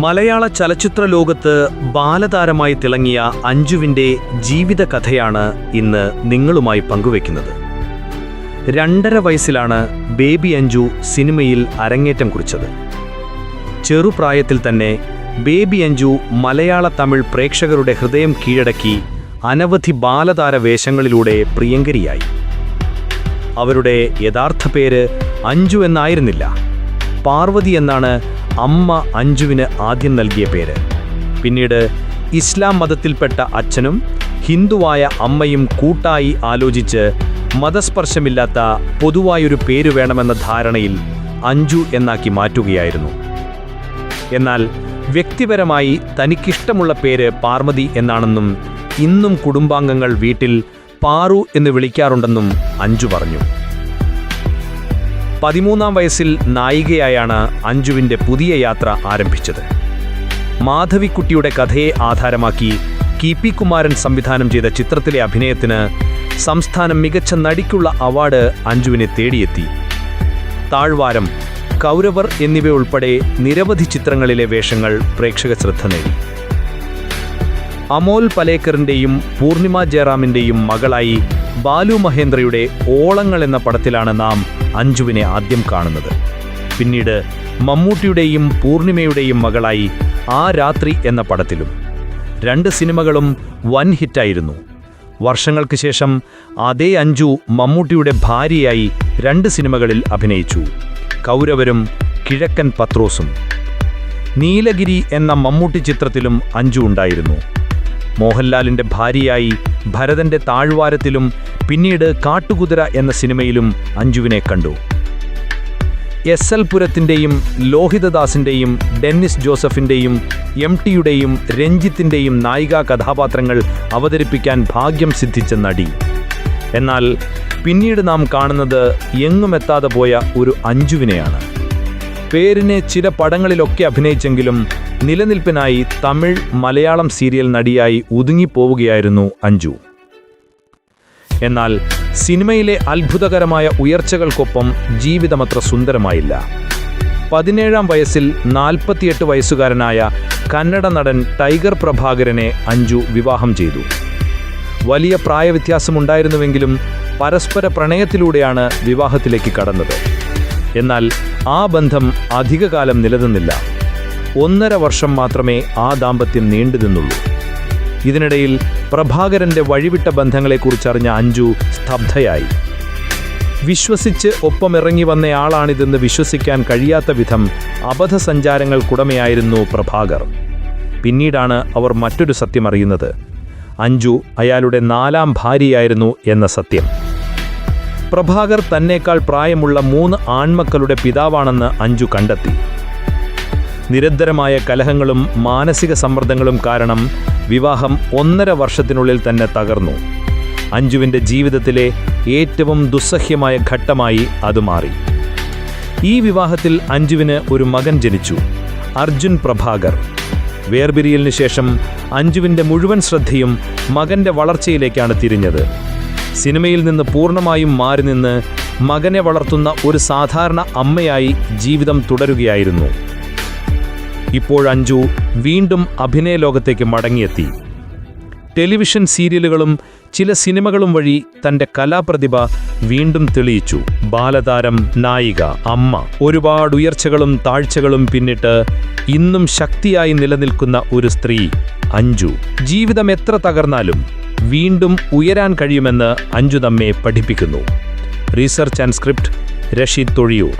മലയാള ചലച്ചിത്ര ലോകത്ത് ബാലതാരമായി തിളങ്ങിയ അഞ്ജുവിൻ്റെ ജീവിതകഥയാണ് ഇന്ന് നിങ്ങളുമായി പങ്കുവെക്കുന്നത്. 2.5 വയസ്സിലാണ് ബേബി അഞ്ജു സിനിമയിൽ അരങ്ങേറ്റം കുറിച്ചത്. ചെറുപ്രായത്തിൽ തന്നെ ബേബി അഞ്ജു മലയാള തമിഴ് പ്രേക്ഷകരുടെ ഹൃദയം കീഴടക്കി അനവധി ബാലതാര വേഷങ്ങളിലൂടെ പ്രിയങ്കരിയായി. അവരുടെ യഥാർത്ഥ പേര് അഞ്ജു എന്നായിരുന്നില്ല, പാർവതി എന്നാണ് അമ്മ അഞ്ജുവിന് ആദ്യം നൽകിയ പേര്. പിന്നീട് ഇസ്ലാം മതത്തിൽപ്പെട്ട അച്ഛനും ഹിന്ദുവായ അമ്മയും കൂട്ടായി ആലോചിച്ച് മതസ്പർശമില്ലാത്ത പൊതുവായൊരു പേര് വേണമെന്ന ധാരണയിൽ അഞ്ജു എന്നാക്കി മാറ്റുകയായിരുന്നു. എന്നാൽ വ്യക്തിപരമായി തനിക്കിഷ്ടമുള്ള പേര് പാർവതി എന്നാണെന്നും ഇന്നും കുടുംബാംഗങ്ങൾ വീട്ടിൽ പാറു എന്ന് വിളിക്കാറുണ്ടെന്നും അഞ്ജു പറഞ്ഞു. 13-ാം വയസ്സിൽ നായികയായാണ് അഞ്ജുവിൻ്റെ പുതിയ യാത്ര ആരംഭിച്ചത്. മാധവിക്കുട്ടിയുടെ കഥയെ ആധാരമാക്കി കെ.പി. കുമാരൻ സംവിധാനം ചെയ്ത ചിത്രത്തിലെ അഭിനയത്തിന് സംസ്ഥാനം മികച്ച നടിക്കുള്ള അവാർഡ് അഞ്ജുവിനെ തേടിയെത്തി. താഴ്വാരം, കൗരവർ എന്നിവയുൾപ്പെടെ നിരവധി ചിത്രങ്ങളിലെ വേഷങ്ങൾ പ്രേക്ഷക ശ്രദ്ധ നേടി. അമോൽ പലേക്കറിൻ്റെയും പൂർണിമ ജയറാമിൻ്റെയും മകളായി ബാലു മഹേന്ദ്രയുടെ ഓളങ്ങൾ എന്ന പടത്തിലാണ് നാം അഞ്ജുവിനെ ആദ്യം കാണുന്നത്. പിന്നീട് മമ്മൂട്ടിയുടെയും പൂർണിമയുടെയും മകളായി ആ രാത്രി എന്ന പടത്തിലും. 2 സിനിമകളും വൻ ഹിറ്റായിരുന്നു. വർഷങ്ങൾക്ക് ശേഷം അതേ അഞ്ജു മമ്മൂട്ടിയുടെ ഭാര്യയായി 2 സിനിമകളിൽ അഭിനയിച്ചു, കൗരവരും കിഴക്കൻ പത്രോസും. നീലഗിരി എന്ന മമ്മൂട്ടി ചിത്രത്തിലും അഞ്ജു ഉണ്ടായിരുന്നു. മോഹൻലാലിൻ്റെ ഭാര്യയായി ഭരതൻ്റെ താഴ്വാരത്തിലും പിന്നീട് കാട്ടുകുതിര എന്ന സിനിമയിലും അഞ്ജുവിനെ കണ്ടു. എസ്.എൽ. പുരത്തിൻ്റെയും ലോഹിതദാസിൻ്റെയും ഡെന്നിസ് ജോസഫിൻ്റെയും എം.ടിയുടെയും രഞ്ജിത്തിൻ്റെയും നായികാ കഥാപാത്രങ്ങൾ അവതരിപ്പിക്കാൻ ഭാഗ്യം സിദ്ധിച്ച നടി. എന്നാൽ പിന്നീട് നാം കാണുന്നത് എങ്ങുമെത്താതെ പോയ ഒരു അഞ്ജുവിനെയാണ്. പേരിന് ചില പടങ്ങളിലൊക്കെ അഭിനയിച്ചെങ്കിലും നിലനിൽപ്പിനായി തമിഴ്, മലയാളം സീരിയൽ നടിയായി ഒതുങ്ങിപ്പോവുകയായിരുന്നു അഞ്ജു. എന്നാൽ സിനിമയിലെ അത്ഭുതകരമായ ഉയർച്ചകൾക്കൊപ്പം ജീവിതമത്ര സുന്ദരമായില്ല. 17-ാം വയസ്സിൽ 48 വയസ്സുകാരനായ കന്നഡ നടൻ ടൈഗർ പ്രഭാകരനെ അഞ്ജു വിവാഹം ചെയ്തു. വലിയ പ്രായവ്യത്യാസമുണ്ടായിരുന്നുവെങ്കിലും പരസ്പര പ്രണയത്തിലൂടെയാണ് വിവാഹത്തിലേക്ക് കടന്നത്. എന്നാൽ ആ ബന്ധം അധികകാലം നിലനിന്നില്ല. 1.5 വർഷം മാത്രമേ ആ ദാമ്പത്യം നീണ്ടുനിന്നുള്ളൂ. ഇതിനിടയിൽ പ്രഭാകരൻ്റെ വഴിവിട്ട ബന്ധങ്ങളെക്കുറിച്ചറിഞ്ഞ അഞ്ജു സ്തബ്ധയായി. വിശ്വസിച്ച് ഒപ്പമിറങ്ങി വന്നയാളാണിതെന്ന് വിശ്വസിക്കാൻ കഴിയാത്ത വിധം അബദ്ധസഞ്ചാരങ്ങൾക്കുടമയായിരുന്നു പ്രഭാകർ. പിന്നീടാണ് അവർ മറ്റൊരു സത്യം അറിയുന്നത്: അഞ്ജു അയാളുടെ 4ാം ഭാര്യയായിരുന്നു എന്ന സത്യം. പ്രഭാകർ തന്നേക്കാൾ പ്രായമുള്ള 3 ആൺമക്കളുടെ പിതാവാണെന്ന് അഞ്ജു കണ്ടെത്തി. നിരന്തരമായ കലഹങ്ങളും മാനസിക സമ്മർദ്ദങ്ങളും കാരണം വിവാഹം 1.5 വർഷത്തിനുള്ളിൽ തന്നെ തകർന്നു. അഞ്ജുവിൻ്റെ ജീവിതത്തിലെ ഏറ്റവും ദുസ്സഹ്യമായ ഘട്ടമായി അത് മാറി. ഈ വിവാഹത്തിൽ അഞ്ജുവിന് ഒരു മകൻ ജനിച്ചു, അർജുൻ പ്രഭാകർ. വേർപിരിയലിന് ശേഷം അഞ്ജുവിൻ്റെ മുഴുവൻ ശ്രദ്ധയും മകൻ്റെ വളർച്ചയിലേക്കാണ് തിരിഞ്ഞത്. സിനിമയിൽ നിന്ന് പൂർണ്ണമായും മാറി നിന്ന് മകനെ വളർത്തുന്ന ഒരു സാധാരണ അമ്മയായി ജീവിതം തുടരുകയായിരുന്നു. ഇപ്പോൾ അഞ്ജു വീണ്ടും അഭിനയ ലോകത്തേക്ക് മടങ്ങിയെത്തി. ടെലിവിഷൻ സീരിയലുകളും ചില സിനിമകളും വഴി തൻ്റെ കലാപ്രതിഭ വീണ്ടും തെളിയിച്ചു. ബാലതാരം, നായിക, അമ്മ, ഒരുപാട് ഉയർച്ചകളും താഴ്ചകളും പിന്നിട്ട് ഇന്നും ശക്തിയായി നിലനിൽക്കുന്ന ഒരു സ്ത്രീ അഞ്ജു. ജീവിതം എത്ര തകർന്നാലും വീണ്ടും ഉയരാൻ കഴിയുമെന്ന് അഞ്ജു നമ്മെ പഠിപ്പിക്കുന്നു. Research and script, Rasheed Thozhiyur.